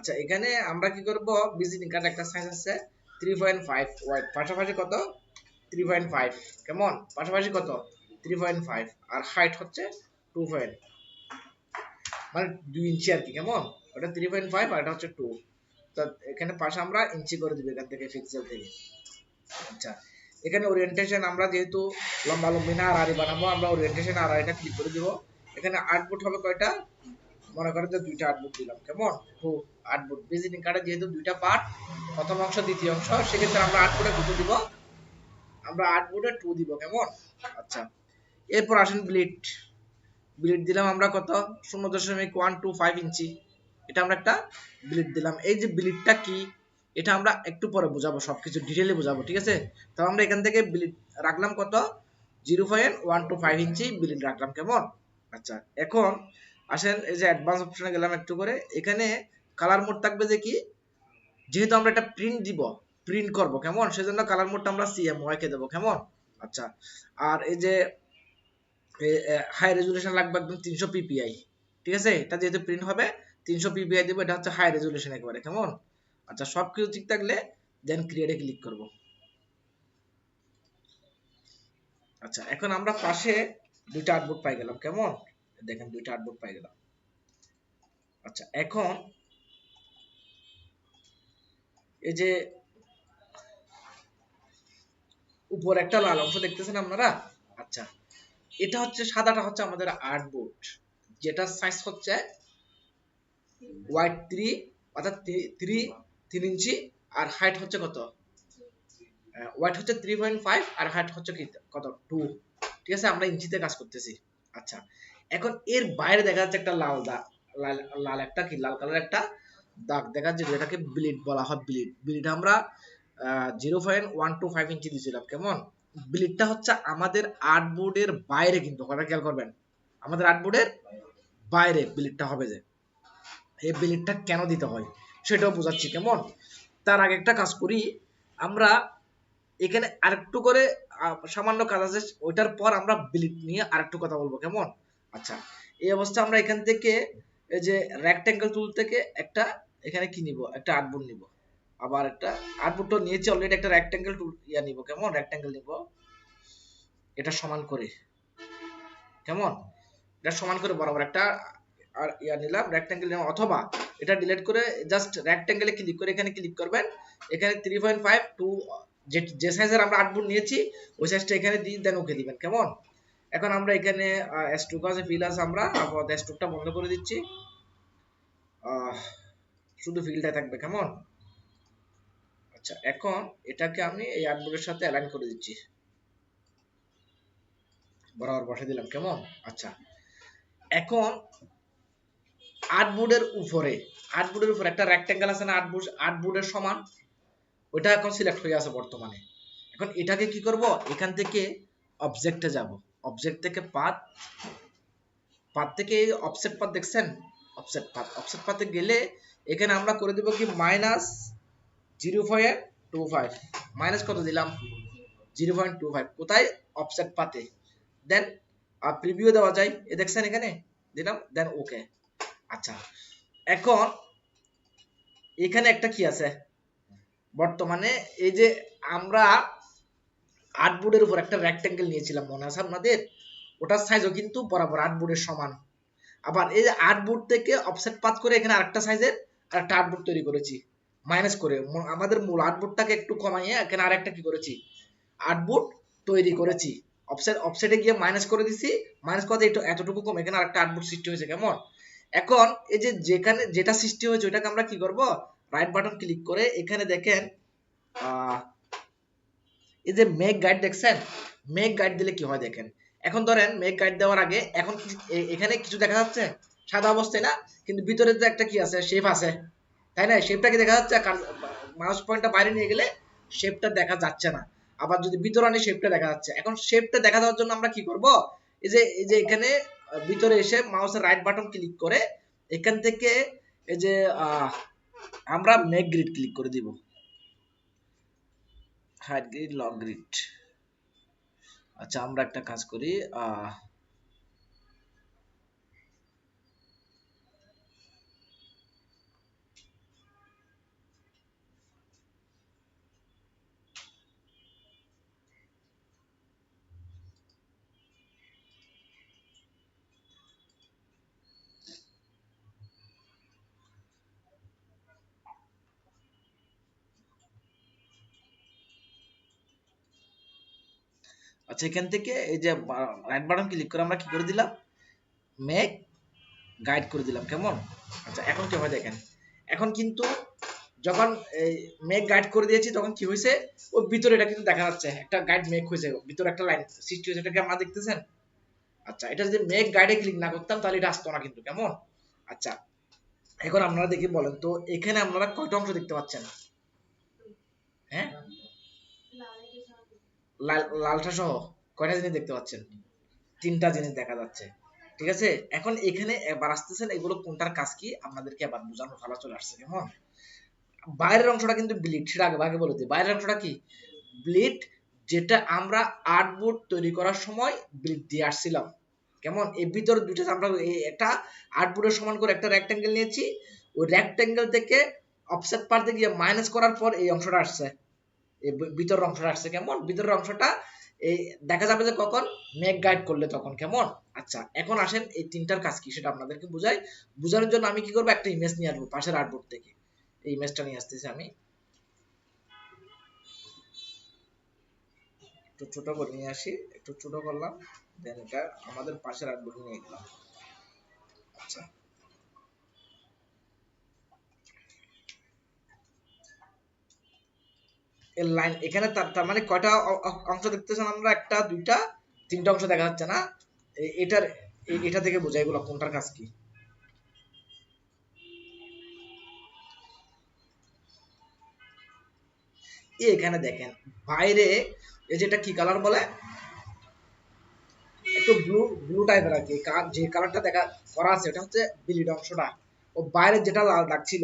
আচ্ছা এখানে আমরা কি করব, ভিজিটিং কার্ড একটা সাইজ আছে 3.5 ওয়াইড, পাশাপাশি কত 3.5, কেমন পাশাপাশি কত 3.5, আর হাইট হচ্ছে 2 পয়েন্ট, মানে 2 ইঞ্চি আর কি, কেমন ওটা 3.5 আর এটা হচ্ছে 2। তো এখানে পাশে আমরা ইঞ্চি করে দিব এখান থেকে পিক্সেল থেকে। আচ্ছা এখানে ওরিয়েন্টেশন আমরা যেহেতু লম্বা লম্বি না আড়াআড়ি বানাবো, আমরা ওরিয়েন্টেশন আড়াআড়িটা ক্লিক করে দিব। এখানে আউটপুট হবে কয়টা, মনে করেন যে দুইটা আউটপুট দিলাম, কেমন টু আউটপুট। ভিজিটিং কার্ডে যেহেতু দুইটা পার্ট, প্রথম অংশ দ্বিতীয় অংশ, সেক্ষেত্রে আমরা আউটপুটে কত দিব, আমরা আউটপুটে 2 দিব, কেমন। আচ্ছা এরপর আসেন ব্লিড, ব্লিড দিলাম আমরা কত 0.125 ইঞ্চি, এটা আমরা একটা ব্লিড দিলাম। এই যে ব্লিডটা কি, এটা আমরা একটু পরে বোঝাবো, সবকিছু ডিটেইলে বোঝাবো, ঠিক আছে। তো আমরা এখান থেকে ব্লিড রাখলাম কত 0.125 ইঞ্চি ব্লিড রাখলাম, কেমন। আচ্ছা এখন আসেন এই যে অ্যাডভান্স অপশনে গেলাম একটু করে, এখানে কালার মোড থাকবে যে কি, যেহেতু আমরা একটা প্রিন্ট দিব, প্রিন্ট করব, কেমন, সেজন্য কালার মোডটা আমরা CMY কে দেব, কেমন। আচ্ছা আর এই যে হাই রেজুলেশন লাগবে একদম 300 ppi, ঠিক আছে, এটা যেহেতু প্রিন্ট হবে 300 ppi দিব, এটা হচ্ছে হাই রেজুলেশন একবারে, কেমন। আচ্ছা সবকিছু ঠিক থাকলে দেন ক্রিয়েটে ক্লিক করব। আচ্ছা এখন আমরা পাশে দুইটা আর্টবোর্ড পাই গেলাম, কেমন, দেখেন দুইটা আর্টবোর্ড পাই গেলাম। আচ্ছা এখন এই যে উপর একটা লাল অংশ দেখতেছেন আপনারা, আচ্ছা এটা হচ্ছে সাদাটা হচ্ছে আমাদের আর্টবোর্ড, যেটা সাইজ হচ্ছে ওয়াইড 3, অর্থাৎ 3 ইঞ্চি, আর হাইট হচ্ছে কত, ওয়াইড হচ্ছে 3.5 আর হাইট হচ্ছে কি কত 2, ঠিক আছে, আমরা ইঞ্চিতে কাজ করতেছি। আচ্ছা এখন এর বাইরে দেখা যাচ্ছে একটা লাল দাগ, লাল লাল একটা কি লাল কালার একটা দাগ দেখা যাচ্ছে, যেটাকে ব্লিড বলা হয়। ব্লিড ব্লিড আমরা 0.125 ইঞ্চি দিয়েছিলাম, কেমন। ব্লিডটা হচ্ছে আমাদের আর্টবোর্ডের বাইরে, কিন্তু কথা খেয়াল করবেন, আমাদের আর্টবোর্ডের বাইরে ব্লিডটা হবে। যে এই ব্লিডটা কেন দিতে হয় সেটাও বোঝাচ্ছি, কেমন। তার আগে একটা কাজ করি আমরা, এখানে আরেকটু করে সামান্য কাজ আছে, ওইটার পর আমরা ব্লিড নিয়ে আরেকটু কথা বলবো, কেমন। আচ্ছা এই অবস্থা আমরা এখান থেকে এই যে রেক্টেঙ্গেল টুল থেকে একটা এখানে কি নিব, একটা আর্টবোর্ড নিব, আবার একটা আর্টবোর্ডটা নিয়েছি অলরেডি, একটা রেক্টেঙ্গেল টুল ইয়া নিব, কেমন, রেক্টেঙ্গেল নিব, এটা সমান করে, কেমন, এটা সমান করে বরাবর একটা আর ইয়া নিলাম, রেক্টেঙ্গেল নিলাম, অথবা এটা ডিলিট করে জাস্ট রেক্টেঙ্গেলে ক্লিক করে এখানে ক্লিক করবেন, এখানে 3.5 টু যে সাইজের আমরা আউটপুট নিয়েছি ওই সাইজটা এখানে দিয়ে দেন ওকে দিবেন, কেমন। এখন আমরা এখানে S2 আছে, ফিল আছে, আমরা আপাতত S2 টা বন্ধ করে দিচ্ছি, শুধু ফিলটাই থাকবে, কেমন। আচ্ছা এখন এটাকে আমি এই আউটপুটের সাথে অ্যালাইন করে দিচ্ছি, বরাবর বসে দিলাম, কেমন। আচ্ছা এখন আর্টবোর্ডের উপরে, আর্টবোর্ডের উপরে একটা রেক্টেঙ্গেল আছে না, আর্টবোর্ডের সমান, ওইটা এখন সিলেক্ট হয়ে আছে বর্তমানে। এখন এটাকে কি করব, এখান থেকে অবজেক্টে যাব, অবজেক্ট থেকে পাথ, পাথ থেকে অফসেট পাথ দেখছেন, অফসেট পাথ, অফসেট পাথে গেলে এখানে আমরা করে দিব কি -0.25, মাইনাস কত দিলাম 0.25, কোথায়, অফসেট পাথে। দেন প্রিভিউ দেওয়া যায়, এ দেখছেন এখানে দিলাম, দেন ওকে। আচ্ছা এখন এখানে একটা কি আছে, বর্তমানে এই যে আমরা আর্টবোর্ডের উপর একটা রেক্টেঙ্গেল নিয়েছিলাম, মনে আছে আপনাদের, ওটার সাইজও কিন্তু বরাবর আর্টবোর্ডের সমান। আবার এই যে আর্টবোর্ড থেকে অফসেট পাথ করে এখানে আরেকটা সাইজের আরেকটা আর্টবোর্ড তৈরি করেছি, মাইনাস করে আমাদের মূল আর্টবোর্ডটাকে একটু কমাইয়ে এখানে আরেকটা কি করেছি, আর্টবোর্ড তৈরি করেছি। অফসেটে গিয়ে মাইনাস করে দিছি, মাইনাস করতে এতটুকু কম, এখানে আরেকটা আর্টবোর্ড সৃষ্টি হয়েছে, কেমন। এখন এই যে যেখানে যেটা সৃষ্টি হয়েছে ওইটাকে আমরা কি করব, রাইট বাটন ক্লিক করে এখানে দেখেন এই যে মেক গাইড দেখছেন, মেক গাইড দিলে কি হয় দেখেন। এখন ধরেন মেক গাইড দেওয়ার আগে এখন এখানে কিছু দেখা যাচ্ছে সাদা অবস্থায় না, কিন্তু ভিতরে যে একটা কি আছে, শেপ আছে, তাই না, শেপটা কি দেখা যাচ্ছে, মাউস পয়েন্টটা বাইরে নিয়ে গেলে শেপটা দেখা যাচ্ছে না, আবার যদি ভিতরে আনি শেপটা দেখা যাচ্ছে। এখন শেপটা দেখা দেওয়ার জন্য আমরা কি করব, এই যে এখানে ভিতরে এসে মাউসের রাইট বাটন ক্লিক করে এখান থেকে এই যে আমরা মেক গ্রিড ক্লিক করে দিব, হাইড গ্রিড, লক গ্রিড। আচ্ছা আমরা একটা কাজ করি, আচ্ছা, এখান থেকে এই যে রাইট বাটন ক্লিক করে আমরা কি করে দিলাম, মেক গাইড করে দিলাম, কেমন? আচ্ছা, এখন কি হয় দেখেন, এখন কিন্তু যখন এই মেক গাইড করে দিয়েছি তখন কি হয়েছে, ওর ভিতরে এটা কিন্তু দেখা যাচ্ছে একটা গাইড মেক হয়েছে, ভিতরে একটা লাইন সৃষ্টি হয়েছে, এটাকে আমরা দেখতেছেন। আচ্ছা, এটা যদি মেক গাইডে ক্লিক না করতাম তাহলে এটা আসতো না কিন্তু, কেমন? আচ্ছা, এখন আপনারা দেখি বলেন তো এখানে আপনারা কয়টা অংশ দেখতে পাচ্ছেন? হ্যাঁ, লালটা সহ কয়টা জিনিস দেখতে পাচ্ছেন? তিনটা জিনিস দেখা যাচ্ছে, ঠিক আছে। এখন এখানে এবার আসতেছেন এগুলো কোনটার কাজ কি আপনাদেরকে এবার বোঝানোর পালা চলে আসছে, কেমন? বাইরের অংশটা কিন্তু ব্লিড, সেটা আগে আগে বলে দিই, বাইরের অংশটা কি ব্লিড, যেটা আমরা আর্টবোর্ড তৈরি করার সময় ব্লিড দিয়ে আসছিলাম, কেমন? এর ভিতরে দুইটা আমরা একটা আর্টবোর্ডের সমান করে একটা রেক্টেঙ্গেল নিয়েছি, ওই রেক্টেঙ্গেল থেকে অফসেট পারতে গিয়ে মাইনাস করার পর এই অংশটা আসছে, এই ভিতরের অংশটা আসছে, কেমন? ভিতরের অংশটা এই দেখা যাবে যে কখন মেক গাইড করলে তখন, কেমন? আচ্ছা, এখন আসেন এই তিনটার কাজ কি সেটা আপনাদেরকে বুঝাই। বোঝানোর জন্য আমি কি করবো, একটা ইমেজ নিয়ে আসবো পাশের আর্টবোর্ড থেকে, এই ইমেজটা নিয়ে আসতেছি আমি, একটু ছোট করে নিয়ে আসি, একটু ছোট করলাম, দেন এটা আমাদের পাশের আর্টবোর্ডে নিয়ে গেলাম। আচ্ছা, এর লাইন এখানে তার মানে কয়টা অংশ দেখতেছেন আমরা, একটা দুইটা তিনটা অংশ দেখা যাচ্ছে না, এটার এটা থেকে বোঝায় এগুলো কোনটার কাজ কি। এখানে দেখেন বাইরে এই যেটা কি কালার বলে, একটু ব্লু ব্লু টাইপের আর কি, যে কালারটা দেখা করা আছে এটা হচ্ছে বিলিড অংশটা, ও বাইরে যেটা লাল দাগ ছিল,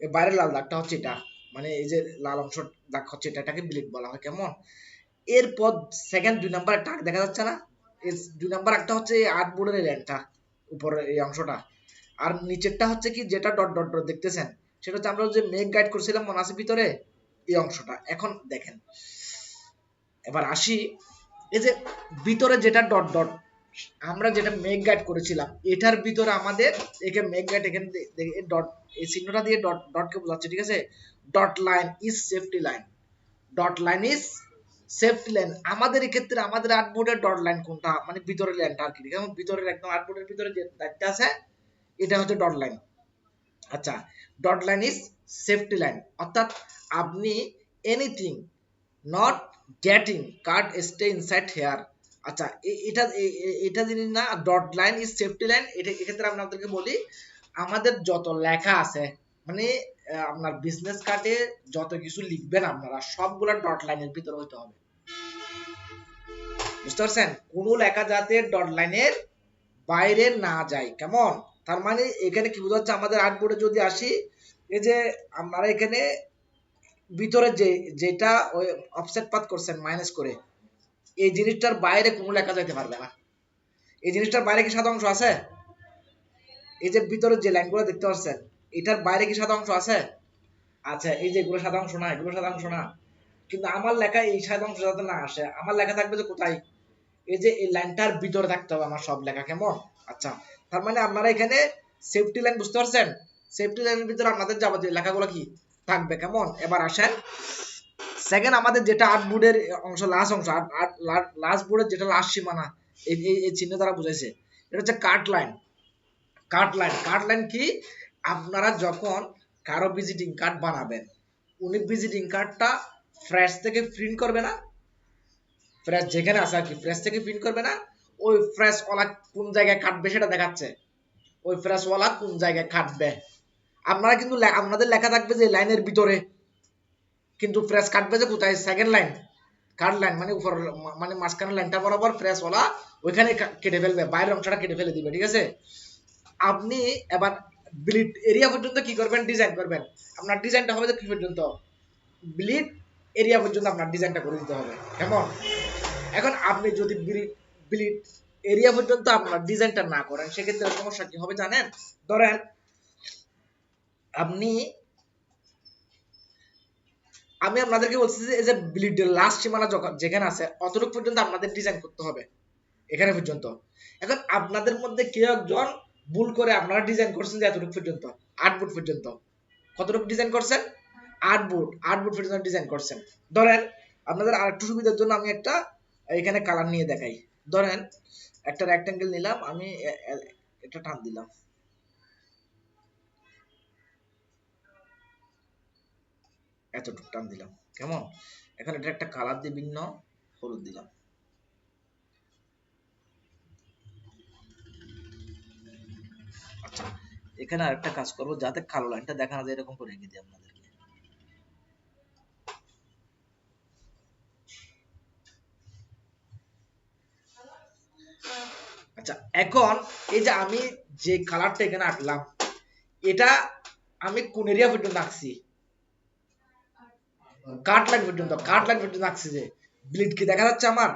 এই বাইরের লাল দাগটা হচ্ছে এটা, মানে এই যে লাল অংশ দাগ হচ্ছে এটা, এটাকে বিলিড বলা হয়, কেমন? এরপর সেকেন্ড দুই নাম্বার একটা দেখা যাচ্ছে না, এই দুই নাম্বার একটা হচ্ছে এই আট বোর্ডের ল্যান্ডটা, উপরের এই অংশটা, আর নিচেরটা হচ্ছে কি যেটা ডট ডট ডট দেখতেছেন, সেটা হচ্ছে আমরা যে মেঘ গাইড করছিলাম মনে আছে ভিতরে, এই অংশটা। এখন দেখেন, এবার আসি এই যে ভিতরে যেটা ডট ডট আমরা যেটা মেঘ গাইড করেছিলাম, এটার ভিতরে আমাদের একে মেঘ গাইড এখানে ডট, এই চিহ্নটা দিয়ে ডট ডটকে বোঝাচ্ছে, ঠিক আছে। Dot line is safety line, dot line is safety line, আমাদের এক্ষেত্রে আমাদের আর্টবোর্ডের ডট লাইন কোনটা, মানে ভিতরের লাইনটা আর কি, যেমন ভিতরের একদম আর্টবোর্ডের ভিতরে যে লাইনটা আছে এটা হচ্ছে ডট লাইন। আচ্ছা, dot line is safety line, অর্থাৎ আপনি anything not getting cut stay inside here. আচ্ছা, এটা এটা জিনিস না, dot line is safety line, এটা এক্ষেত্রে আমি আপনাদেরকে বলি আমাদের যত লেখা আছে, মানে আপনার বিজনেস কার্ডে যত কিছু লিখবেন আপনারা সবগুলা ডট লাইনের ভিতরে হইতে হবে, বুঝতে পারছেন? কোনো লেখা যাতে ডট লাইনের বাইরে না যায়, কেমন? তার মানে এখানে কি বোঝাচ্ছে, আমাদের আর্টবোর্ডে যদি আসি, এই যে আপনারা এখানে ভিতরে যেটা ওই অফসেট পাথ করছেন মাইনাস করে, এই জিনিসটার বাইরে কোনো লেখা যাইতে পারবে না। এই জিনিসটার বাইরে কি সাদা অংশ আছে? এই যে ভিতরে যে লাইনগুলো দেখতে পাচ্ছেন, এটার বাইরে কি সাদা অংশ আছে? আচ্ছা, এই যে এগুলো সাদা অংশ না, এগুলো সাদা অংশ না, কিন্তু আমার লেখা এই সাদা অংশ যাতে না আসে, আমার লেখা থাকবে যে কোথায়, এই যে এই লাইনটার ভিতরে থাকতে হবে আমার সব লেখা, কেমন? আচ্ছা, তার মানে আপনারা এখানে সেফটি লাইন বুঝতে পারছেন, সেফটি লাইনের ভিতরে আপনাদের যাবতীয় লেখাগুলো কি থাকবে, কেমন? এবার আসেন সেকেন্ড আমাদের যেটা আট বোর্ডের অংশ, লাস্ট অংশ, লাস্ট বোর্ডের যেটা লাস্ট সীমানা, এই চিহ্ন দ্বারা বুঝাইছে, এটা হচ্ছে কাট লাইন। কাট লাইন, কাট লাইন কি, আপনারা যখন কারো ভিজিটিং কার্ড বানাবেন, উনি ভিজিটিং কার্ডটা ফ্রেশ থেকে প্রিন্ট করবে না, ফ্রেশ যেখানে আছে আর কি, ফ্রেশ থেকে প্রিন্ট করবে না, ওই ফ্রেশ ওয়ালা কোন জায়গায় কাটবে সেটা দেখাচ্ছে, ওই ফ্রেশ ওয়ালা কোন জায়গায় কাটবে, আপনারা কিন্তু আপনাদের লেখা থাকবে যে লাইনের ভিতরে, কিন্তু ফ্রেশ কাটবে যে কোথায়, সেকেন্ড লাইন কাট লাইন, মানে উপর, মানে মাঝখানে লাইনটা বরাবর ফ্রেশ ওয়ালা ওইখানে কেটে ফেলবে, বাইরের অংশটা কেটে ফেলে দিবে, ঠিক আছে। আপনি এবার ব্লিড এরিয়া পর্যন্ত কি করবেন, ডিজাইন করবেন, আপনার ডিজাইনটা হবে যে কি পর্যন্ত, ব্লিড এরিয়া পর্যন্ত আপনার ডিজাইনটা করে দিতে হবে, কেমন? এখন আপনি যদি ব্লিড এরিয়া পর্যন্ত আপনার ডিজাইনটা না করেন, সেক্ষেত্রে সমস্যা কি হবে জানেন? ধরেন আপনি, আমি আপনাদেরকে বলছি যে এই যে ব্লিডের লাস্ট সীমানা যেখানে আছে অতটুকু পর্যন্ত আপনাদের ডিজাইন করতে হবে, এখানে পর্যন্ত। এখন আপনাদের মধ্যে কেউ একজন ভুল করে আপনারা ডিজাইন করছেন যে এতটুকু পর্যন্ত, 8 ফুট পর্যন্ত, কতটুকু ডিজাইন করছেন, 8 ফুট, 8 ফুট পর্যন্ত ডিজাইন করছেন। ধরেন আপনাদের আরেকটু সুবিধার জন্য আমি একটা এখানে কালার নিয়ে দেখাই। ধরেন একটা রেক্টেঙ্গেল নিলাম আমি, এটা টান দিলাম, এতটুকু টান দিলাম, কেমন? এখন এটা একটা কালার দিয়ে ভিন্ন হলুদ দিলাম। আচ্ছা, এখানে আরেকটা কাজ করব, যাতে কালো লাইনটা দেখা না যায় এরকম করে রেখে দিই আপনাদেরকে। আচ্ছা, এখন এই যে আমি যে কালারটা এখানে আঁকলাম, এটা আমি কোন এরিয়া পর্যন্ত আঁকছি? কাট লাইন পর্যন্ত, কাট লাইন পর্যন্ত আঁকছি। যে ব্লিড কি দেখা যাচ্ছে আমার?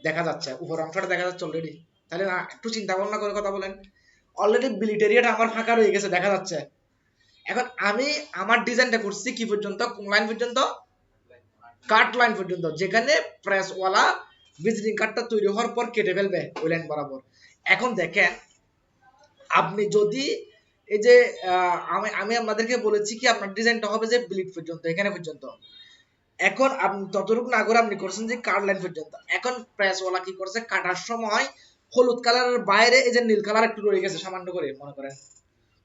দেখা যাচ্ছে, উপর অংশটা দেখা যাচ্ছে অলরেডি। তাহলে না, একটু চিন্তা ভাবনা করে কথা বলেন। অলরেডি ব্লিড এরিয়াটা আমার ফাঁকা রয়ে গেছে, দেখা যাচ্ছে। এখন আমি আমার ডিজাইনটা করছি কি পর্যন্ত, কোন লাইন পর্যন্ত? কাট লাইন পর্যন্ত, যেখানে প্রেসওয়ালা ভিজিটিং কার্ডটা তৈরি হওয়ার পর কেটে ফেলবে ওই লাইন বরাবর। এখন দেখেন, আপনি যদি এই যে আমি আমি আপনাদেরকে বলেছি কি আপনার ডিজাইনটা হবে যে ব্লিড পর্যন্ত, এখানে পর্যন্ত। এখন আপনি ততটুকু না করে আপনি করছেন যে কাট লাইন পর্যন্ত। এখন প্রেসওয়ালা কি করছে, কাটার সময় হলুদ কালারের বাইরে এই যে নীল কালার একটু রয়ে গেছে সামান্য করে, মনে করেন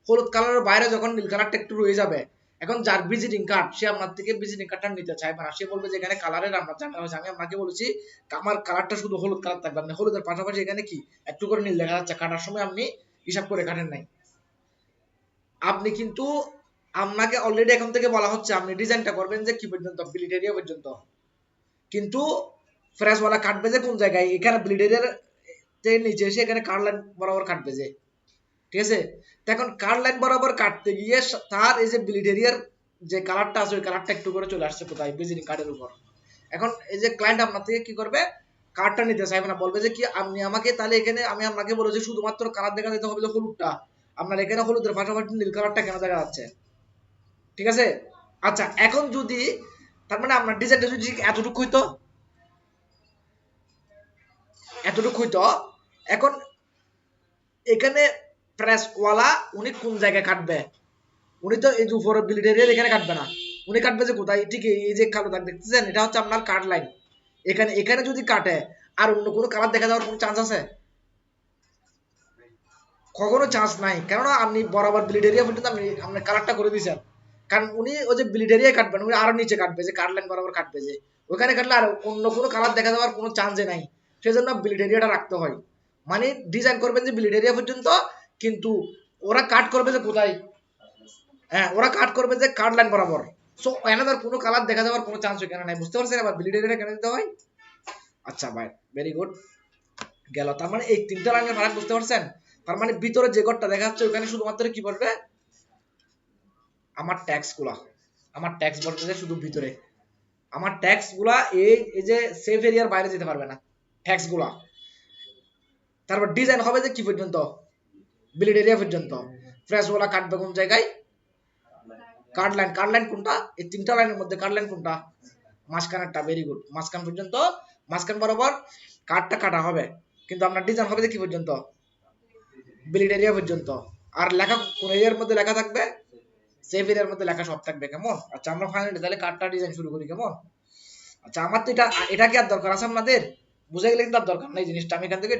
হলুদ কালারের বাইরে যখন নীল কালারটা একটু রয়ে যাবে, এখন যার ভিজিটিং কার্ড, সে আপনার থেকে ভিজিটিং কার্ডটা নিতে চাইবে না। সে বলবে যে এখানে কালারের আমরা জানা হয়েছে, আমি আপনাকে বলেছি আমার কালারটা শুধু হলুদ কালার থাকবে, আপনি হলুদের পাশাপাশি এখানে কি একটু করে নীল দেখা যাচ্ছে, কাটার সময় আপনি হিসাব করে কাটেন নাই। আপনি কিন্তু, আপনাকে অলরেডি এখন থেকে বলা হচ্ছে আপনি ডিজাইনটা করবেন যে কি পর্যন্ত, ব্লিড এরিয়া পর্যন্ত। কিন্তু ফ্রেশওয়ালা কাটবে যে কোন জায়গায়, এখানে ব্লিড এরিয়ার নিচে এসে এখানে কার লাইন বরাবর কাটবে যে, ঠিক আছে? এখন কার লাইন বরাবর কাটতে গিয়ে তার এই যে ব্লিড এরিয়ার যে কালারটা আছে, ওই কালারটা একটু করে চলে আসছে কোথায়, ভিজিটিং কার্ডের উপর। এখন এই যে ক্লায়েন্ট আপনার থেকে কি করবে, কার্ডটা নিতে চাইবে না, বলবে যে কি আপনি আমাকে তাহলে এখানে, আমি আপনাকে বলেছি শুধুমাত্র কালার দেখা যেতে হবে যে হলুদটা, আপনার এখানে হলুদের পাশাপাশি নীল কালারটা কেন দেখা যাচ্ছে? ঠিক আছে? আচ্ছা, এখন যদি তার মানে আপনার ডিজাইনটা যদি এতটুকু হইতো, এতটুকু হইতো, এখন এখানে প্রেসওয়ালা উনি কোন জায়গায় কাটবে? উনি তো এই যে উপরে ব্লিড এরিয়া এখানে কাটবে না, উনি কাটবে যে কোথায়, ঠিক এই যে কালো দাগ দেখতেছেন, এটা হচ্ছে আপনার কাট লাইন। এখানে এখানে যদি কাটে, আর অন্য কোনো কালার দেখা যাওয়ার কোনো চান্স আছে? কখনো চান্স নাই, কেননা আপনি বরাবর ব্লিড এরিয়া পর্যন্ত আপনি আপনার কালারটা করে দিয়েছেন। কারণ উনি ওই যে ব্লিড এরিয়া কাটবেন, উনি আরো নিচে কাটবে, যে কাট লাইন বরাবর কাটবে যে, ওখানে কাটলে আর অন্য কোনো কালার দেখা যাওয়ার কোনো চান্সই নাই। সেজন্য ব্লিড এরিয়াটা রাখতে হয়। মানে ডিজাইন করবেন যে ব্লিড এরিয়া পর্যন্ত, কিন্তু ওরা কাট করবে যে কোথায়? হ্যাঁ, ওরা কাট করবে যে কাট লাইন বরাবর। সো এনাদার কোনো কালার দেখা যাওয়ার কোনো চান্স এখানে নাই, বুঝতে পারছেন? আবার ব্লিড এরিয়াটা কেন দিতে হয়? আচ্ছা ভাই, ভেরি গুড। গেল, তার মানে এই তিনটা লাইনের ফারাক বুঝতে পারছেন? তার মানে ভিতরে যে ঘরটা দেখা যাচ্ছে ওখানে শুধুমাত্র কি পড়বে, আমার ট্যাক্স গুলা, আমার ট্যাক্স বলতে শুধু ভিতরে, আমার ট্যাক্স গুলা এই যে সেফ এরিয়ার বাইরে যেতে পারবে না ট্যাক্স গুলা। তারপর ডিজাইন হবে যে কি পর্যন্ত, ব্লিড এরিয়া পর্যন্ত। ফ্রেশ গুলা কাটবে কোন জায়গায়, কার্ড লাইন, কার্ড লাইন কোনটা, এই তিনটা লাইনের মধ্যে কার্ড লাইন কোনটা, মাঝখানেরটা। ভেরি গুড, মাঝখান পর্যন্ত, মাঝখান বরাবর কার্ডটা কাটা হবে। কিন্তু আপনার ডিজাইন হবে যে কি পর্যন্ত, ব্লিড এরিয়া পর্যন্ত। আর লেখা কোন এরিয়ার মধ্যে লেখা থাকবে, সেফ এরিয়ার মধ্যে লেখা সব থাকবে, কেমন? আচ্ছা, আমরা ফাইনালি তাহলে কার্ডটা ডিজাইন শুরু করি, কেমন? আচ্ছা, আমার তো এটা এটা কি আর দরকার আছে আপনাদের? বুঝে গেলে কিন্তু আর দরকার নাই জিনিসটা, আমি এখান থেকে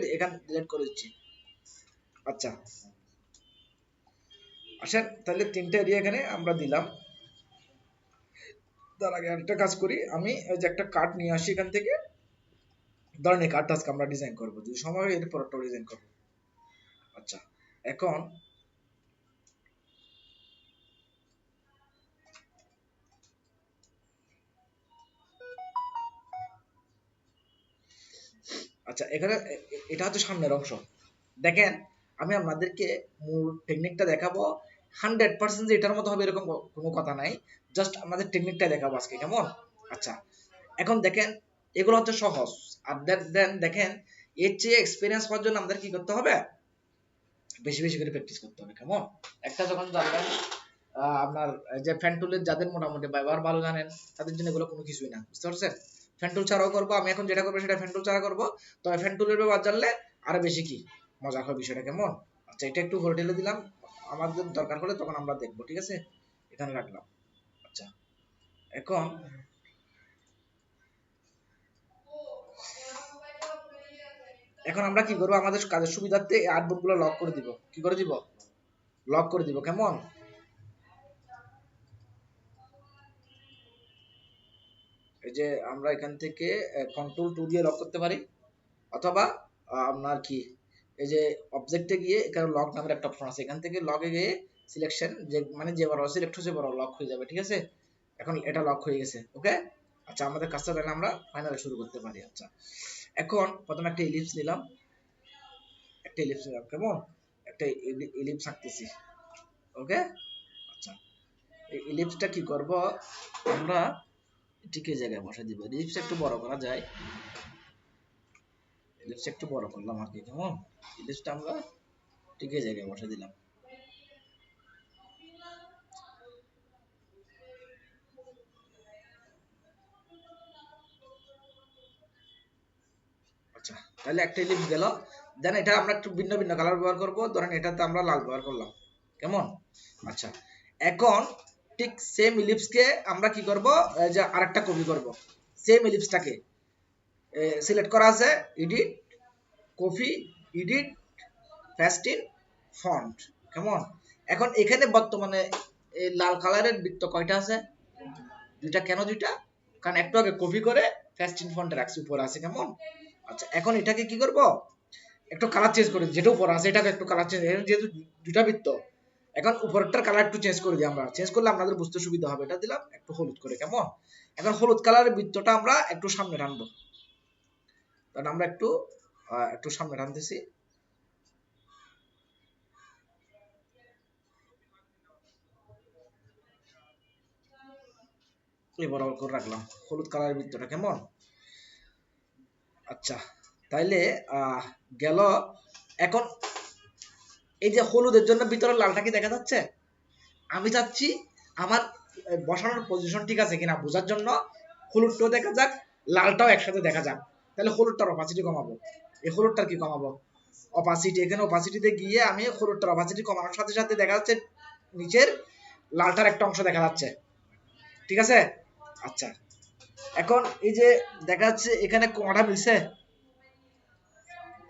ডিলিট করে দিচ্ছি। আচ্ছা, আসেন তাহলে তিনটা এরিয়া এখানে আমরা দিলাম। তার আগে একটা কাজ করি, আমি ওই যে একটা কার্ড নিয়ে আসি এখান থেকে। ধরেন এই কার্ডটা আজকে আমরা ডিজাইন করবো, যদি সময় হয় এর পরটা ডিজাইন করবো। আচ্ছা, এখন আচ্ছা, এখানে এটা হচ্ছে সামনের অংশ। দেখেন, আমি আপনাদেরকে মূল টেকনিকটা দেখাবো। 100% যে এটার মতো হবে এরকম কোনো কথা নাই, জাস্ট আমাদের টেকনিকটা দেখাবো আজকে, কেমন? আচ্ছা, এখন দেখেন, এগুলো হচ্ছে সহজ। আর দেন দেখেন, এর চেয়ে এক্সপিরিয়েন্স হওয়ার জন্য আমাদের কি করতে হবে, বেশি বেশি করে প্র্যাকটিস করতে হবে, কেমন? একটা যখন জানবেন, আপনার যে ফ্যান টুলের যাদের মোটামুটি ব্যবহার ভালো জানেন, তাদের জন্য এগুলো কোনো কিছুই না, বুঝতে পারছেন? ফ্যান টুল ছাড়াও করবো, আমি এখন যেটা করবো সেটা ফ্যান টুল ছাড়া করবো। তবে ফ্যান টুলের ব্যবহার জানলে আরো বেশি কি মজা হয় বিষয়টা, কেমন? আচ্ছা, এটা একটু হোল্ড ঢেলে দিলাম, আমাদের দরকার হলে তখন আমরা দেখবো, ঠিক আছে? এখানে রাখলাম। আচ্ছা, এখন এখন আমরা কি করবো, আমাদের কাজের সুবিধার্থে এই আর্টবোর্ড গুলো লক করে দিব। কি করে দিব? লক করে দিব। কেমন? এই যে আমরা এখান থেকে কন্ট্রোল 2 দিয়ে লক করতে পারি, অথবা আপনার কি এই যে অবজেক্টে গিয়ে এখানে লক নামের একটা অপশন আছে, এখান থেকে লগে গিয়ে সিলেকশন, যে মানে যে বড় সিলেক্ট হচ্ছে বড় লক হয়ে যাবে। ঠিক আছে, এখন এটা লক হয়ে গেছে। ওকে, আচ্ছা আমাদের কাজটা তাহলে আমরা ফাইনালে শুরু করতে পারি। আচ্ছা, এখন প্রথমে একটা ইলিপস নিলাম, কেমন? একটা ইলিপস আঁকতেছি। ওকে, আচ্ছা এই ইলিপসটা কি করব আমরা, ঠিক এই জায়গায় বসে দিব। ইলিপস একটু বড় করা যায়, ইলিপস একটু বড় করলাম আর কি। কেমন? ইলিপসটা আমরা ঠিক এই জায়গায় বসে দিলাম। আচ্ছা, তাহলে একটা ইলিপস গেল। দেন এটা আমরা একটু ভিন্ন ভিন্ন কালার ব্যবহার করব। ধরেন এটাতে আমরা লাল ব্যবহার করলাম। কেমন? আচ্ছা, এখন ঠিক সেম ইলিপসকে আমরা কি করব, যে আরেকটা কপি করব। সেম ইলিপসটাকে সিলেক্ট করা আছে, edit, copy, edit, paste in, font. কেমন? এখন এখানে বর্তমানে এই লাল কালারের বৃত্ত কয়টা আছে? দুইটা। কেন দুইটা? কারণ একটু আগে কপি করে পেস্ট ইন ফন্টে রাখছি, উপরে আছে। কেমন? আচ্ছা, এখন এটাকে কি করব, একটু কালার চেঞ্জ করে, যেটা উপর আছে এটাকে একটু কালার চেঞ্জ, যেহেতু দুটা বৃত্ত, এখন উপরটার কালার একটু চেঞ্জ করে দিই আমরা। চেঞ্জ করলে আপনাদের বুঝতে সুবিধা হবে। এটা দিলাম একটু হলুদ করে। কেমন? এখন হলুদ কালারের বৃত্তটা আমরা একটু সামনে টানবো। কারণ আমরা একটু একটু সামনে টানতেছি। এবার করে রাখলাম হলুদ কালারের বৃত্তটা। কেমন? আচ্ছা, তাইলে গেল। এখন এই যে হলুদের জন্য ভিতরে লালটা কি দেখা যাচ্ছে? আমি চাচ্ছি আমার বসানোর পজিশন ঠিক আছে কিনা বোঝার জন্য হলুদটাও দেখা যাক, লালটাও একসাথে দেখা যাক। তাহলে হলুদটার অপাসিটি কমাবো। এই হলুদটার কি কমাবো? অপাসিটি। এখানে অপাসিটিতে গিয়ে আমি হলুদটার অপাসিটি কমানোর সাথে সাথে দেখা যাচ্ছে নিচের লালটার একটা অংশ দেখা যাচ্ছে। ঠিক আছে, আচ্ছা এখন এই যে দেখা যাচ্ছে এখানে কোণাটা মিলছে,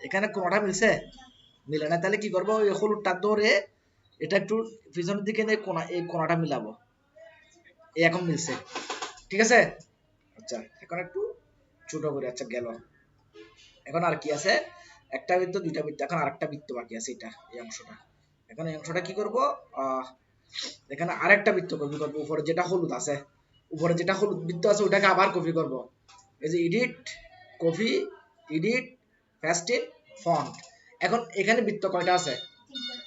এখানে কোণাটা মিলছে, মিলে না। তাহলে কি করবো, ওই হলুদটা ধরে এটা একটু পিছনের দিকে নিয়ে কোণা, এই কোণাটা মিলাবো। এই এখন মিলছে। ঠিক আছে, আচ্ছা এখন একটু ছোট করে। আচ্ছা গেল। এখন আর কি আছে, একটা বৃত্ত, দুইটা বৃত্ত, এখন আরেকটা বৃত্ত বাকি আছে, এটা এই অংশটা। এখন এই অংশটা কি করব, এখানে আরেকটা বৃত্ত কপি করবো। উপরে যেটা হলুদ আছে, উপরে যেটা হলুদ বৃত্ত আছে ওটাকে আবার কপি করব। এই যে edit, copy, edit, paste in, font. এখন এখানে বৃত্ত কয়টা আছে?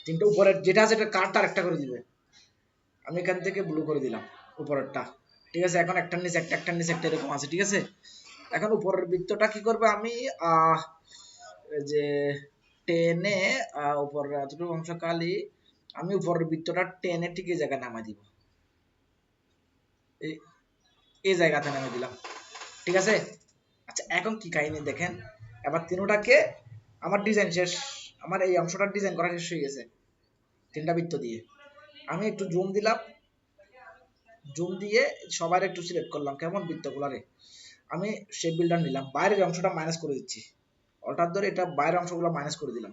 তিনটা। উপরের যেটা আছে এটা কার্ডটা আরেকটা করে দিবে। আমি এখান থেকে ব্লু করে দিলাম উপরেরটা। ঠিক আছে, এখন একটার নিচে একটা, একটার নিচে একটা, এরকম আছে। ঠিক আছে, এখন উপরের বৃত্তটা কি করবে, আমি যে টেনে উপরের এতটুকু অংশ কালি, আমি উপরের বৃত্তটা টেনে ঠিক এই জায়গায় নামাই দিব। এই জায়গাতে নামিয়ে দিলাম। ঠিক আছে, আচ্ছা এখন কি কাহিনী দেখেন। এবার তিনটাকে আমার ডিজাইন শেষ, আমার এই অংশটার ডিজাইন করা শেষ হয়ে গেছে তিনটা বৃত্ত দিয়ে। আমি একটু জুম দিলাম, জুম দিয়ে সবার একটু সিলেক্ট করলাম। কেমন? বৃত্তগুলারে আমি শেপ বিল্ডার নিলাম, বাইরের অংশটা মাইনাস করে দিচ্ছি। অল্টার ধরে এটা বাইরের অংশগুলো মাইনাস করে দিলাম।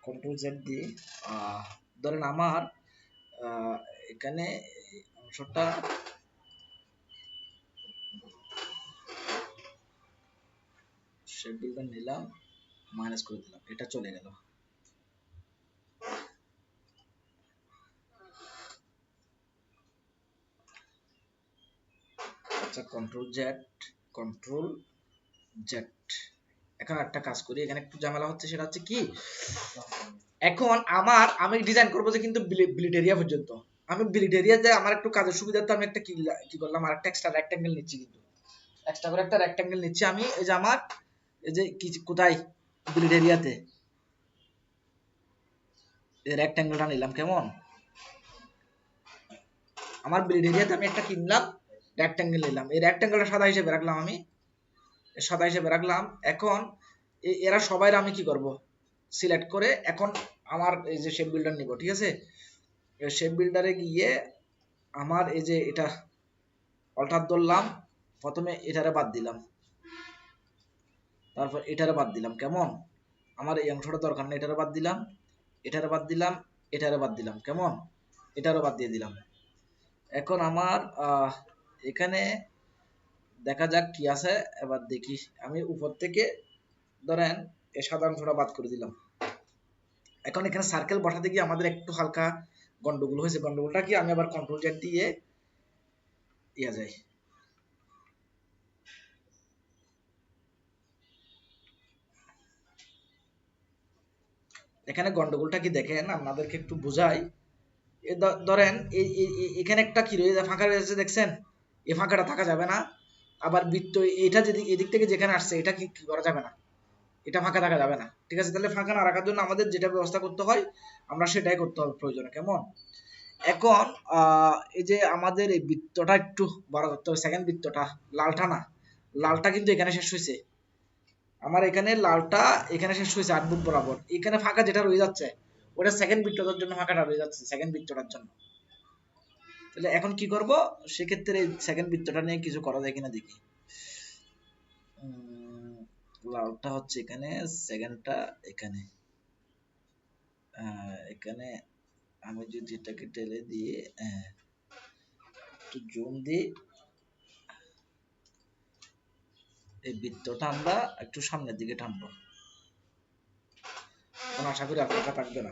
কন্ট্রোল জেড দিয়ে ধরেন আমার এখানে অংশটা শেপ বিল্ডার নিলাম, মাইনাস করে দিলাম, এটা চলে গেল। আচ্ছা কন্ট্রোল জেড, কন্ট্রোল জেড। এখন একটা কাজ করি, এখানে একটু ঝামেলা হচ্ছে, সেটা হচ্ছে কি, এখন আমার আমি ডিজাইন করবো যে কিন্তু বিলিট এরিয়া পর্যন্ত। আমি বিলিট এরিয়াতে আমার একটু কাজের সুবিধার্থে আমি একটা কি করলাম, আর একটা এক্সট্রা রেক্ট্যাঙ্গেল নিচ্ছি। কিন্তু এক্সট্রা করে একটা রেক্ট্যাঙ্গেল নিচ্ছি আমি। এই যে আমার এই যে কি কোথায় বিলিট এরিয়াতে এই রেক্ট্যাঙ্গেলটা নিলাম। কেমন? আমার বিলিট এরিয়াতে আমি একটা কিনলাম রেক্ট্যাঙ্গেল নিলাম, এই রেক্ট্যাঙ্গেলটা সাদা হিসেবে রাখলাম, আমি সাদা হিসেবে রাখলাম। এখন এরা সবাই আমি কি করব, সিলেক্ট করে এখন আমার এই যে শেপ বিল্ডার নিব। ঠিক আছে, শেপ বিল্ডারে গিয়ে আমার এই যে এটা অল্টার ধরলাম, প্রথমে এটারে বাদ দিলাম, তারপর এটারে বাদ দিলাম, কেমন? আমার এই অংশটা দরকার নেই, এটারে বাদ দিলাম, এটারে বাদ দিলাম, এটারে বাদ দিলাম, কেমন? এটারও বাদ দিয়ে দিলাম। এখন আমার এখানে দেখা যাক কি আছে। এবার দেখি, আমি উপর থেকে ধরেন এই সাদা অংশটা বাদ করে দিলাম। এখন এখানে সার্কেল বসাতে গিয়ে আমাদের একটু হালকা গন্ডগোল হয়েছে। গন্ডগোলটা কি, আমি আবার কন্ট্রোল জেড দিয়ে ইয়া যায়, এখানে গন্ডগোলটা কি দেখেন, আপনাদেরকে একটু বোঝাই। ধরেন এখানে একটা কি রয়েছে, ফাঁকা রয়েছে, দেখছেন? এই ফাঁকাটা থাকা যাবে না। আবার বৃত্ত এটা যদি এদিক থেকে যেখানে আসছে, এটা কি করা যাবে না, এটা ফাঁকা থাকা যাবে না। ঠিক আছে, তাহলে ফাঁকা না রাখার জন্য আমাদের যেটা ব্যবস্থা করতে হয় আমরা সেটাই করতে হবে প্রয়োজনে, কেমন? এখন এই যে আমাদের এই বৃত্তটা একটু বড় করতে হবে। সেকেন্ড বৃত্তটা, লালটা না, লালটা কিন্তু এখানে শেষ হয়েছে। আমার এখানে লালটা এখানে শেষ হয়েছে 8 ফুট বরাবর। এখানে ফাঁকা যেটা রয়ে যাচ্ছে ওটা সেকেন্ড বৃত্তটার জন্য ফাঁকাটা রয়ে যাচ্ছে, সেকেন্ড বৃত্তটার জন্য। তাহলে এখন কি করব, সেক্ষেত্রে সেকেন্ড বৃত্তটা নিয়ে কিছু করা যায় কিনা দেখি। লালটা হচ্ছে এখানে, সেকেন্ডটা এখানে, এখানে আমি যদি এটাকে টেলে দিয়ে একটু জুম দিই, এই বৃত্তটা আমরা একটু সামনের দিকে টানবো। এখন আশা করি আর ফাঁকা থাকবে না।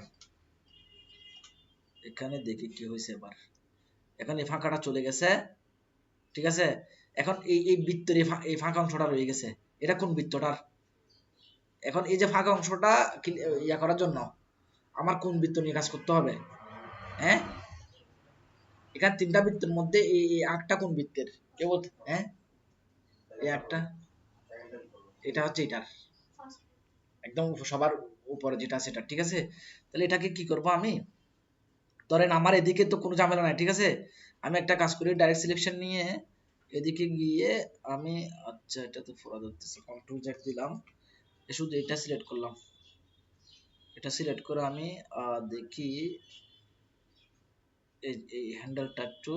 এখানে দেখি কি হয়েছে এবার। এখন এই ফাঁকাটা চলে গেছে, ঠিক আছে? এখন এই বৃত্তের এই ফাঁকা অংশটা রয়ে গেছে। এটা কোন বৃত্তটার? এখন এই যে ফাঁকা অংশটা ইয়া করার জন্য আমার কোন বৃত্ত নিয়ে কাজ করতে হবে? হ্যাঁ, এখানে তিনটা বৃত্তের মধ্যে এই আঁকটা কোন বৃত্তের? কেউ হ্যাঁ, এই আঁকটা, এটা হচ্ছে এটার একদম সবার উপরে যেটা আছে এটা, ঠিক আছে? তাহলে এটাকে কি করব আমি, ধরেন আমার এদিকে তো কোনো ঝামেলা নাই, ঠিক আছে? আমি একটা কাজ করি, ডাইরেক্ট সিলেকশন নিয়ে এদিকে গিয়ে আমি, আচ্ছা এটা তো ফোরা ধরতেছে, কন্ট্রোল জেড দিলাম, শুধু এটা সিলেক্ট করলাম। এটা সিলেক্ট করে আমি দেখি এই হ্যান্ডেলটা একটু,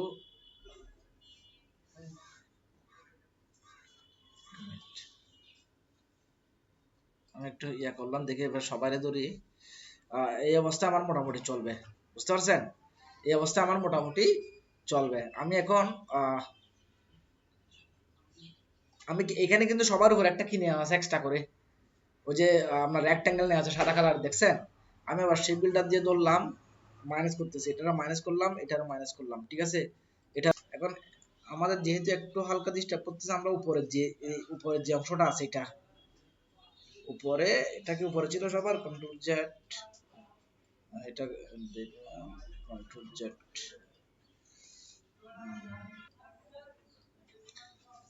আমি একটু ইয়া করলাম, দেখি এবার সবাইরে ধরি। এই অবস্থা আমার মোটামুটি চলবে, বুঝতে পারছেন? এই অবস্থা আমার মোটামুটি চলবে। আমি এখন আমি এখানে কিন্তু সবার উপর একটা কিনে আছে এক্সট্রা করে, ওই যে আপনার রেক্ট্যাঙ্গেল নেওয়া আছে সাদা কালার, দেখছেন? আমি আবার সেই বিল্ডার দিয়ে ধরলাম, মাইনাস করতেছি, এটারও মাইনাস করলাম, এটারও মাইনাস করলাম, ঠিক আছে? এটা এখন আমাদের যেহেতু একটু হালকা ডিস্টার্ব করতেছে, আমরা উপরের যে উপরের যে অংশটা আছে এটা উপরে, এটাকে উপরে ছিল সবার, কন্ট্রোল জেড, এটা কন্ট্রোল জেড,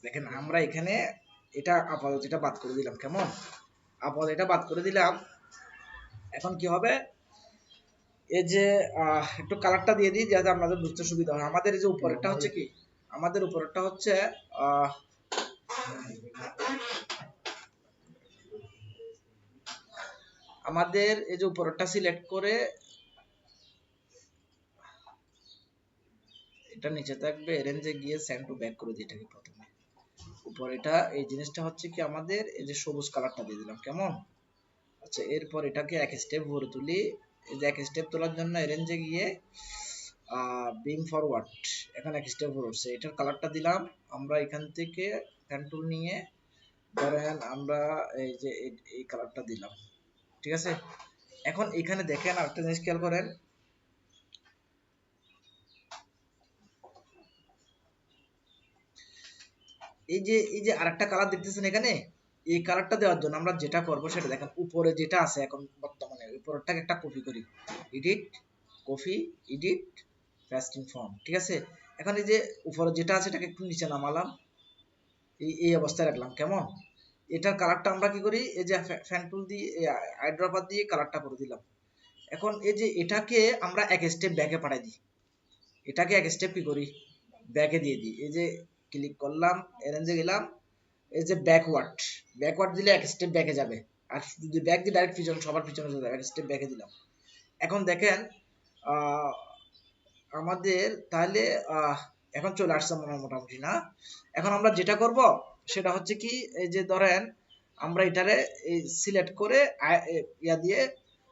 দেখেন আমরা এখানে এটা আপাতত এটা বাদ করে দিলাম, কেমন? আপাতত এটা বাদ করে দিলাম। এখন কি হবে, এই যে একটু কালারটা দিয়ে দিই যাতে আপনাদের বুঝতে সুবিধা হয়। আমাদের এই যে উপরেরটা হচ্ছে কি, আমাদের উপরেরটা হচ্ছে আমাদের এই যে উপরেরটা সিলেক্ট করে এটা নিচে থাকবে, রেঞ্জে গিয়ে সেন্ড টু ব্যাক করে দিই এটাকে প্রথমে। উপর এটা এই জিনিসটা হচ্ছে কি আমাদের এই যে সবুজ কালারটা দিয়ে দিলাম, কেমন? আচ্ছা, এরপর এটাকে এক স্টেপ উপরে তুলি। এই যে এক স্টেপ তোলার জন্য রেঞ্জে গিয়ে বিং ফরওয়ার্ড, এখন এক স্টেপ উপরে উঠছে, এটার কালারটা দিলাম আমরা এখান থেকে পেন টুল নিয়ে, ধরেন আমরা এই যে এই কালারটা দিলাম, ঠিক আছে? এখন এখানে দেখেন আরেকটা জিনিস খেয়াল করেন, এই যে আরেকটা কালার দেখতেছেন এখানে, এই কালারটা দেওয়ার জন্য আমরা যেটা করব সেটা দেখেন, উপরে যেটা আছে এখন বর্তমানে উপরেরটাকে একটা কপি করি, edit, copy, edit, paste in form, ঠিক আছে? এখন এই যে উপরে যেটা আছে এটাকে একটু নিচে নামালাম, এই অবস্থায় রাখলাম, কেমন? এটার কালারটা আমরা কি করি, এই যে ফ্যান টুল দিয়ে আইড্রপার দিয়ে কালারটা করে দিলাম। এখন এই যে এটাকে আমরা এক স্টেপ ব্যাকে পাঠাই দিই, এটাকে এক স্টেপ কি করি, ব্যাকে দিয়ে দিই। এই যে ক্লিক করলাম, এরেঞ্জে গেলাম, এই যে ব্যাকওয়ার্ড, ব্যাকওয়ার্ড দিলে এক স্টেপ ব্যাকে যাবে, আর যদি ব্যাক দিয়ে ডাইরেক্ট পিছনে, সবার পিছনে চলে যাবে, এক স্টেপ ব্যাকে দিলাম। এখন দেখেন আমাদের তাহলে এখন চলে আসছে মনে হয় মোটামুটি, না? এখন আমরা যেটা করব সেটা হচ্ছে কি, এই যে ধরেন আমরা এটারে এই সিলেক্ট করে ইয়া দিয়ে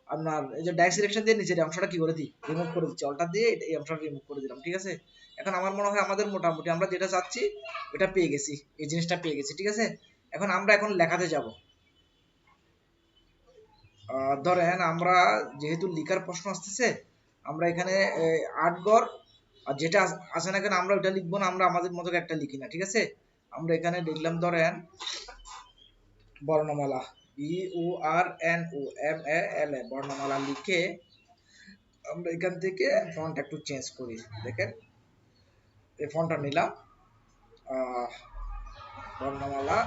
আপনার এই যে ডাইরেক্ট সিলেকশন দিয়ে নিচের এই অংশটা কি করে দিই, রিমুভ করে দিচ্ছি, অল্টার দিয়ে এই অংশটা রিমুভ করে দিলাম। ঠিক আছে, এখন আমার মনে হয় আমাদের মোটামুটি আমরা যেটা চাচ্ছি এটা পেয়ে গেছি, এই জিনিসটা পেয়ে গেছি। ঠিক আছে, এখন আমরা লেখাতে যাব। ধরেন আমরা যেহেতু লিখার প্রশ্ন আসতেছে, আমরা এখানে 8 গড় আর যেটা আছে না কেন আমরা ওটা লিখবো না, আমরা আমাদের মতো একটা লিখি না। ঠিক আছে, আমরা এখানে লিখলাম ধরেন বর্ণমালা, BORNOMALA বর্ণমালা লিখে আমরা এখান থেকে ফন্ট একটু চেঞ্জ করি। দেখেন এই ফন্টটা নিলাম, বর্ণমালা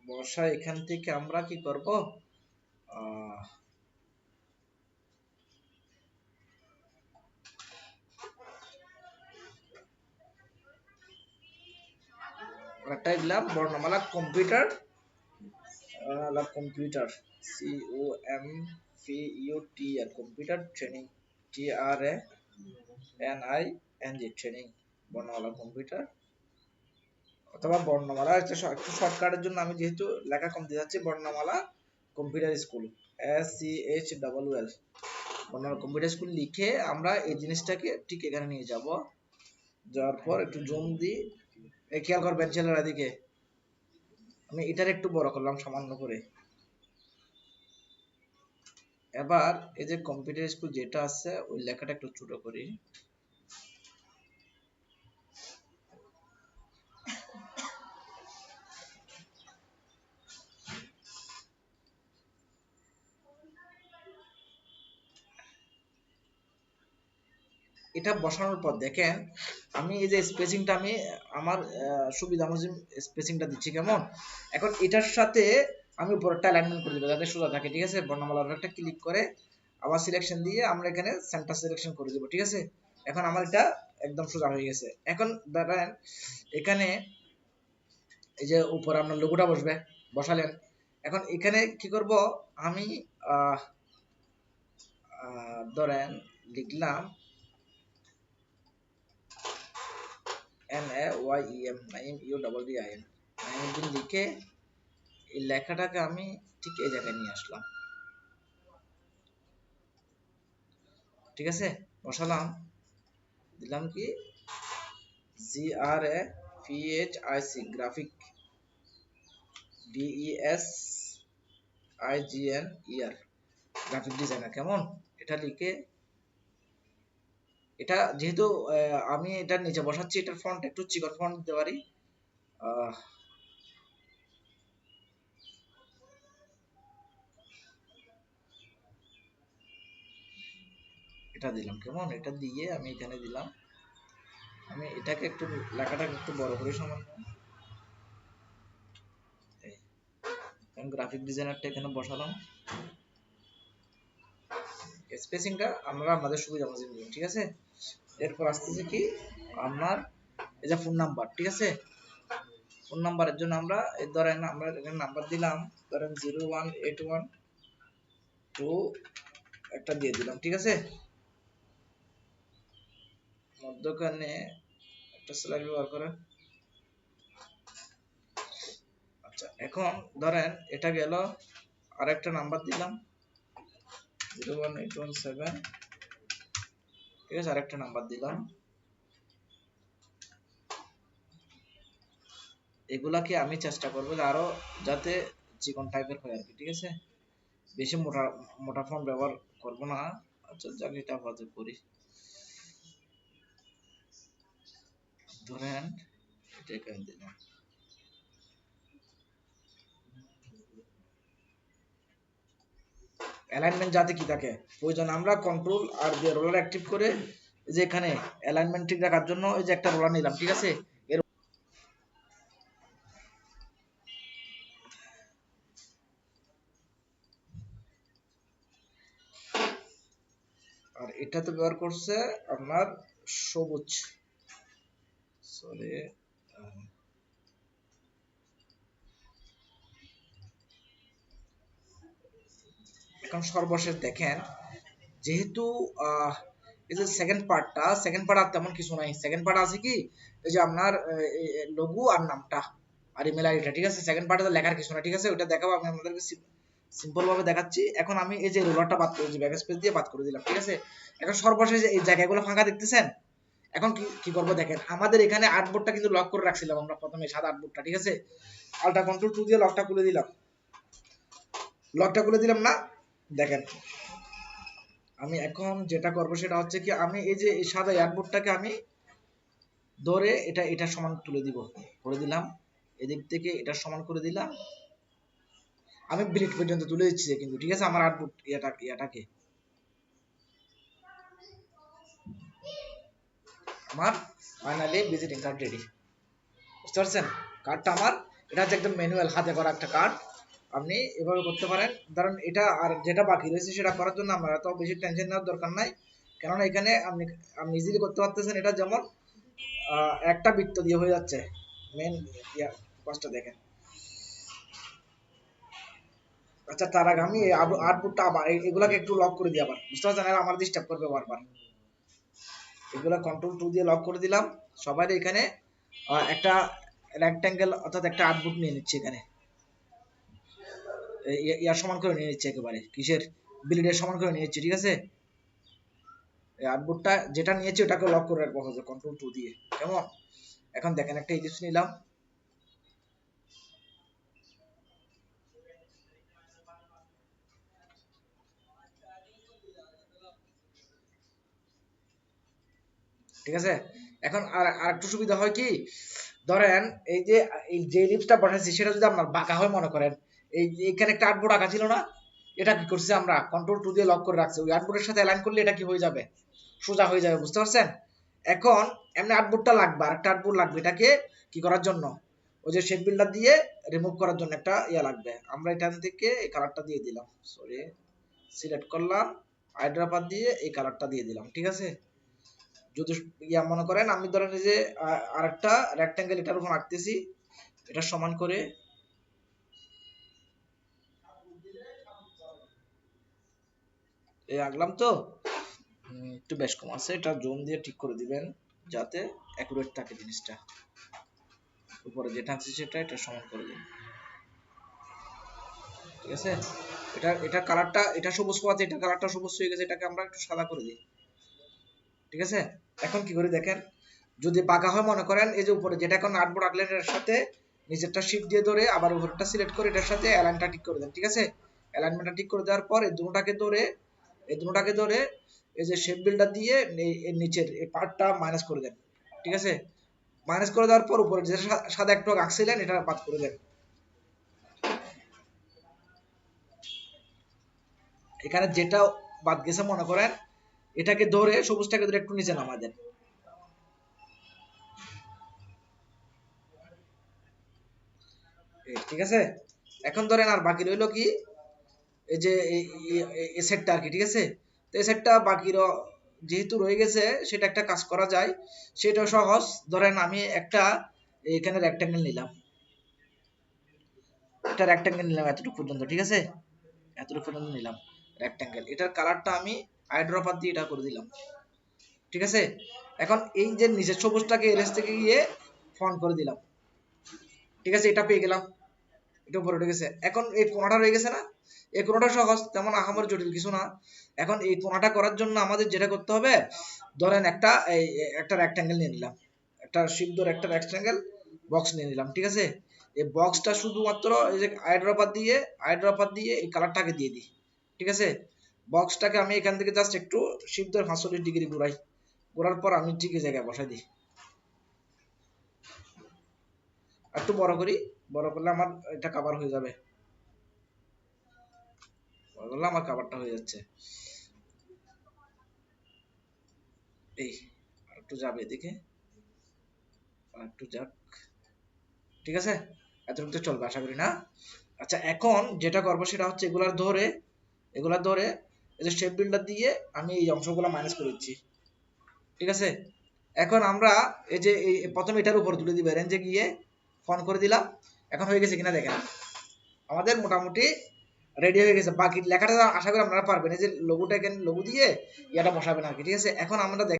বর্ষা। এখান থেকে আমরা কি করব, একটা দিলাম বর্ণমালা computer, computer COMPUTR computer training, TRANING training, বর্ণমালা কম্পিউটার অথবা বর্ণমালা একটু শর্টকাটের জন্য আমি যেহেতু লেখা কম দিয়ে যাচ্ছি, বর্ণমালা কম্পিউটার স্কুল, SCHWL বর্ণমালা কম্পিউটার স্কুল লিখে আমরা এই জিনিসটাকে ঠিক এখানে নিয়ে যাব। যাওয়ার পর একটু জুম দিই, খেয়াল করবেন ছেলেরা দিকে, আমি এটার একটু বড় করলাম সামান্য করে। এবার এই যে কম্পিউটার স্কুল যেটা আছে ওই লেখাটা একটু ছোট করি। এটা বসানোর পর দেখেন আমি এই যে স্পেসিংটা আমি আমার সুবিধা অনুযায়ী স্পেসিংটা দিচ্ছি কেমন। এখন এটার সাথে আমি উপরটা অ্যালাইনমেন্ট করে দেব যাতে সোজা থাকে। ঠিক আছে, বর্ণমালার একটা ক্লিক করে আবার সিলেকশন দিয়ে আমরা এখানে সেন্টার সিলেকশন করে দেব। ঠিক আছে, এখন আমার এটা একদম সোজা হয়ে গেছে। এখন দেখেন এখানে এই যে উপরে আপনার লোগোটা বসবে, বসালেন। এখন এখানে কি করব, আমি ধরেন লিখলাম NAYEM নাইম UDDIN নাইমউদ্দিন লিখে এই লেখাটাকে আমি ঠিক এই জায়গায় নিয়ে আসলাম। ঠিক আছে, বসালাম, দিলাম কি GRAPHIC graphic, DESIGNER graphic designer কেমন। এটা লিখে এটা যেহেতু আমি এটার নিচে বসাচ্ছি, এটার ফন্ট একটু চিকন ফন্ট দিতে পারি। এটা দিলাম কেমন, এটা দিয়ে আমি এখানে দিলাম, আমি এটাকে একটু লেখাটাকে একটু বড় করে সামান্য, গ্রাফিক ডিজাইনারটা এখানে বসালাম, স্পেসিংটা আমরা আমাদের সুবিধা মতো নিব। ঠিক আছে, এরপর আসতেছে কি আপনার এই যে ফোন নাম্বার। ঠিক আছে, ফোন নাম্বারের জন্য আমরা ধরেন আমরা এখানে নাম্বার দিলাম, ধরেন 01812 একটা দিয়ে দিলাম। ঠিক আছে, মধ্যখানে একটা স্ল্যাশ ব্যবহার করে। আচ্ছা, এখন ধরেন এটা গেল, আরেকটা নাম্বার দিলাম 01817। ঠিক আছে, আরেকটা নাম্বার দিলাম। এগুলাকে আমি চেষ্টা করবো আরো যাতে চিকন টাইপের হয় আর কি। ঠিক আছে, বেশি মোটা মোটা ফন্ট ব্যবহার করব না। আচ্ছা যাক, এটা আপাতত করি। ধরেন এটা এখানে দিলাম, অ্যালাইনমেন্ট যাতে কি থাকে প্রয়োজন, আমরা কন্ট্রোল আর দিয়ে রোলার অ্যাক্টিভ করে যে এখানে অ্যালাইনমেন্ট ঠিক রাখার জন্য এই যে একটা রোলার নিলাম। ঠিক আছে, এর আর এটা তো ব্যবহার করছে আপনার সবুজ, সরি এখন সর্বশেষ দেখেন, যেহেতু এই যে সেকেন্ড পার্ট আর তেমন কিছু নাই। সেকেন্ড পার্ট আছে কি, এই যে আপনার লঘু আর নামটা আর ইমেল আইডিটা, ঠিক আছে। সেকেন্ড পার্টে লেখার কিছু না, ঠিক আছে, ওটা দেখাবো আমি আপনাদেরকে সিম্পল ভাবে দেখাচ্ছি। এখন আমি এই যে রোলারটা বাদ করে দিই, ব্যাকস্পেস দিয়ে বাদ করে দিলাম, ঠিক আছে। এখন সর্বশেষ এই জায়গাগুলো ফাঁকা দেখতেছেন। এখন কি করব দেখেন, আমাদের এখানে আর্টবোর্ডটা কিন্তু লক করে রাখছিলাম আমরা প্রথমে, সাদা আর্টবোর্ডটা, ঠিক আছে। আল্টা কন্ট্রোল 2 দিয়ে লকটা খুলে দিলাম না, দেখেন। আমি এখন যেটা করব সেটা হচ্ছে কি, আমি এই যে এই সাদা এয়ারবোর্ডটাকে আমি ধরে এটা সমান তুলে দিব, করে দিলাম। এদিক থেকে এটা সমান করে দিলাম, আমি ব্লিড পর্যন্ত তুলে দিচ্ছি কিন্তু, ঠিক আছে, আমার আউটপুট ইয়াটাকে আমার ফাইনালি ভিজিটিং কার্ড রেডি। বুঝতে পারছেন? কার্ডটা আমার, এটা হচ্ছে একদম ম্যানুয়াল হাতে করা একটা কার্ড। আপনি এভাবে করতে পারেন। কারণ এটা আর যেটা বাকি রয়েছে সেটা করার জন্য আপনার এত বেশি টেনশন নেওয়ার দরকার নাই। কেননা এখানে আপনি ইজিলি করতে পারতেছেন। এটা যেমন একটা বৃত্ত দিয়ে হয়ে যাচ্ছে। মেন কাজটা দেখেন। আচ্ছা, তার আগে আমি আউটপুটটা আবার এগুলাকে একটু লক করে দিই আবার। বুঝতে পারছেন? আর আমার ডিস্টার্ব করবে বারবার। এগুলা কন্ট্রোল 2 দিয়ে লক করে দিলাম। সবাই এখানে একটা রেক্ট্যাঙ্গেল অর্থাৎ একটা আউটপুট নিয়ে নিচ্ছে এখানে। ইয়ার সমান করে নিয়ে নিচ্ছে একেবারে, কিসের, ব্লিডের সমান করে নিয়ে নিচ্ছে, ঠিক আছে। এই আউটপুটটা যেটা নিয়েছে ওটাকে লক করে রাখবো হচ্ছে কন্ট্রোল 2 দিয়ে, কেমন। এখন দেখেন একটা ইলিপস নিলাম, ঠিক আছে। এখন আর একটু সুবিধা হয় কি, ধরেন এই যে ইলিপসটা বসাইছি সেটা যদি আপনার বাঁকা হয় মনে করেন, এইখানে একটা আউটপুট আঁকা ছিল না, এটা কি করছি আমরা কন্ট্রোল 2 দিয়ে লক করে রাখছি। ওই আউটপুটের সাথে অ্যালাইন করলে এটা কি হয়ে যাবে, সোজা হয়ে যাবে। বুঝতে পারছেন? এখন এমনি আউটপুটটা লাগবে, আর একটা আউটপুট লাগবে এটাকে কি করার জন্য, ওই যে শেপ বিল্ডার দিয়ে রিমুভ করার জন্য একটা ইয়া লাগবে। আমরা এখান থেকে এই কালারটা দিয়ে দিলাম, সরি, সিলেক্ট করলাম, আইড্রপার দিয়ে এই কালারটা দিয়ে দিলাম, ঠিক আছে। যদি ইয়া মনে করেন, আমি ধরেন এই যে আরেকটা রেক্ট্যাঙ্গেল এটার উপর আঁকতেছি, এটা সমান করে এই আঁকলাম তো, একটু বেশ কম আছে, এটা জুম দিয়ে ঠিক করে দিবেন যাতে অ্যাকুরেট থাকে জিনিসটা। উপরে যেটা আছে সেটা এটা সমান করে দিন, ঠিক আছে। এটা কালারটা, এটা সবুজ পাওয়াতে এটা কালারটা সবুজ হয়ে গেছে, এটাকে আমরা একটু সাদা করে দিই, ঠিক আছে। এখন কি করি দেখেন, যদি বাঁকা হয় মনে করেন, এই যে উপরে যেটা এখন আর্টবোর্ড আঁকলেন এর সাথে নিচেরটা শিফট দিয়ে ধরে আবার উপরেরটা সিলেক্ট করে এটার সাথে অ্যালাইনটা ঠিক করে দেন, ঠিক আছে। অ্যালাইনমেন্টটা ঠিক করে দেওয়ার পর এই দুটোটাকে ধরে এই যে শেপ বিল্ডার দিয়ে এর নিচের এই পার্টটা মাইনাস করে দেন, ঠিক আছে। মাইনাস করে দেওয়ার পর উপরে যে সাদা একটু আঁকছিলেন এটা বাদ করে দেন। এখানে যেটা বাদ গেছে মনে করেন, এটাকে ধরে সবুজটাকে ধরে একটু নিচে নামা দেন, ঠিক আছে। এখন ধরেন আর বাকি রইলো কি, এই যে এই সেটটা আর কি, ঠিক আছে। তো এই সেটটা বাকি যেহেতু রয়ে গেছে, সেটা একটা কাজ করা যায়, সেটাও সহজ। ধরেন আমি একটা এখানে রেক্ট্যাঙ্গেল নিলাম, একটা রেক্ট্যাঙ্গেল নিলাম এতটুকু পর্যন্ত, ঠিক আছে। এতটুকু পর্যন্ত নিলাম রেক্ট্যাঙ্গেল, এটার কালারটা আমি আইড্রপার দিয়ে এটা করে দিলাম, ঠিক আছে। এখন এই যে নিচের সবুজটাকে এরেস থেকে গিয়ে ফন্ট করে দিলাম, ঠিক আছে। এটা পেয়ে গেলাম, এটা উপরে উঠে গেছে। এখন এই কোণাটা রয়ে গেছে না, এই কোণাটা সহজ, তেমন আহামরি জটিল কিছু না। এখন এই কোণাটা করার জন্য আমাদের যেটা করতে হবে, ধরেন একটা রেক্ট্যাঙ্গেল নিয়ে নিলাম, একটা শিপ ধরে একটা রেক্ট্যাঙ্গেল বক্স নিয়ে নিলাম, ঠিক আছে। এই বক্সটা শুধুমাত্র এই যে আইড্রপার দিয়ে এই কালারটাকে দিয়ে দিই, ঠিক আছে। বক্সটাকে আমি এখান থেকে জাস্ট একটু শিপ ধরে 45 ডিগ্রি ঘোরার পর আমি ঠিক এই জায়গায় বসাই দিই। একটু বড় করি, বড় করলে আমার এটা কভার হয়ে যাবে, বড় করলে আমার কভারটা হয়ে যাচ্ছে। এই আরেকটু যাবে এদিকে, আরেকটু যাক, ঠিক আছে। এতটুকু তো চলবে আশা করি, না? আচ্ছা, এখন যেটা করবো সেটা হচ্ছে এগুলা ধরে এই যে শেপ বিল্ডার দিয়ে আমি এই অংশগুলো মাইনাস করে দিচ্ছি, ঠিক আছে। এখন আমরা এই যে এই প্রথম এটার উপর তুলে দিবে, রেঞ্জে গিয়ে ফোন করে দিলাম। এখন হয়ে গেছে কিনা দেখেন, আমাদের মোটামুটি রেডি হয়ে গেছে, বাকি লেখাটা আশা করি আপনারা পারবেন। এই যে লোগোটা এখানে লোগো দিয়ে ইয়াটা বসাবেন আর কি, ঠিক আছে। এখন আমরা